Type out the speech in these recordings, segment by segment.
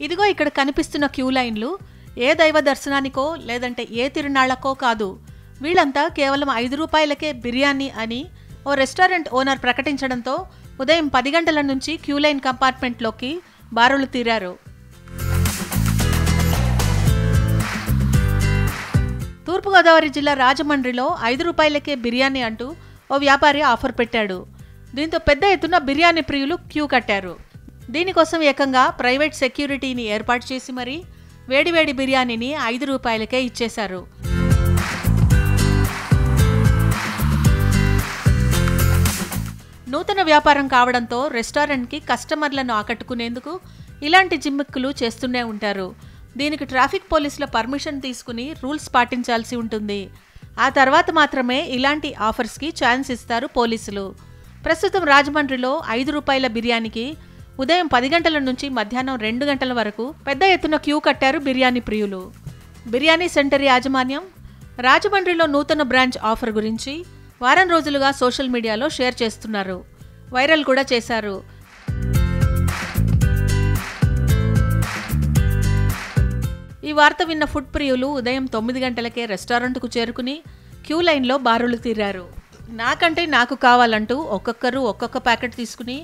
ఇదిగో ఇక్కడ కనిపిస్తున్న క్యూ లైన్లు ఏ దైవ దర్శనానికో లేదంటే ఏ తిరునాళ్లకో కాదు. వీళ్ళంతా కేవలం 5 రూపాయలకే బిర్యానీ అని ఓ రెస్టారెంట్ ఓనర్ ప్రకటించడంతో ఉదయం 10 గంటల నుంచి క్యూ లైన్ కంపార్ట్మెంట్లోకి బారులు తీరారు. తూర్పుగోదావరి జిల్లా రాజమండ్రిలో 5 రూపాయలకే బిర్యానీ అంటూ ఓ వ్యాపారి ఆఫర్ పెట్టాడు. దీంతో పెద్ద ఎత్తున బిర్యానీ ప్రియులు క్యూ కట్టారు. దీనికోసం ఏకంగా ప్రైవేట్ సెక్యూరిటీని ఏర్పాటు చేసి మరీ వేడివేడి బిర్యానీని 5 రూపాయలకే ఇచ్చేశారు. నూతన వ్యాపారం కావడంతో రెస్టారెంట్కి కస్టమర్లను ఆకట్టుకునేందుకు ఇలాంటి జిమ్మిక్కులు చేస్తూనే ఉంటారు. దీనికి ట్రాఫిక్ పోలీసుల పర్మిషన్ తీసుకుని రూల్స్ పాటించాల్సి ఉంటుంది. ఆ తర్వాత మాత్రమే ఇలాంటి ఆఫర్స్కి ఛాన్స్ ఇస్తారు పోలీసులు. ప్రస్తుతం రాజమండ్రిలో 5 రూపాయల బిర్యానీకి ఉదయం 10 గంటల నుంచి మధ్యాహ్నం 2 గంటల వరకు పెద్ద ఎత్తున క్యూ కట్టారు బిర్యానీ ప్రియులు. బిర్యానీ సెంటర్ యాజమాన్యం రాజమండ్రిలో నూతన బ్రాంచ్ ఆఫర్ గురించి వారం రోజులుగా సోషల్ మీడియాలో షేర్ చేస్తున్నారు. వైరల్ కూడా చేశారు. ఈ వార్త విన్న ఫుడ్ ప్రియులు ఉదయం 9 గంటలకే రెస్టారెంట్కు చేరుకుని క్యూ లైన్లో బారులు తీరారు. నాకంటే నాకు కావాలంటూ ఒక్కొక్కరు ఒక్కొక్క ప్యాకెట్ తీసుకుని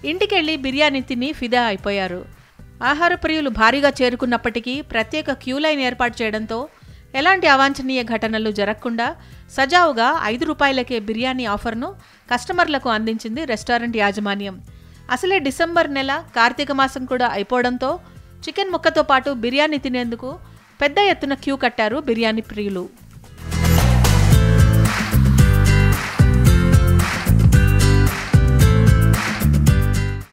ఇంటికెళ్ళి బిర్యానీ తిని ఫిదా అయిపోయారు. ఆహార ప్రియులు భారీగా చేరుకున్నప్పటికీ ప్రత్యేక క్యూ లైన్ ఏర్పాటు చేయడంతో ఎలాంటి అవాంఛనీయ ఘటనలు జరగకుండా సజావుగా 5 రూపాయలకే బిర్యానీ ఆఫర్ను కస్టమర్లకు అందించింది రెస్టారెంట్ యాజమాన్యం. అసలే డిసెంబర్ నెల కార్తీక మాసం కూడా అయిపోవడంతో చికెన్ ముక్కతో పాటు బిర్యానీ తినేందుకు పెద్ద ఎత్తున క్యూ కట్టారు బిర్యానీ ప్రియులు.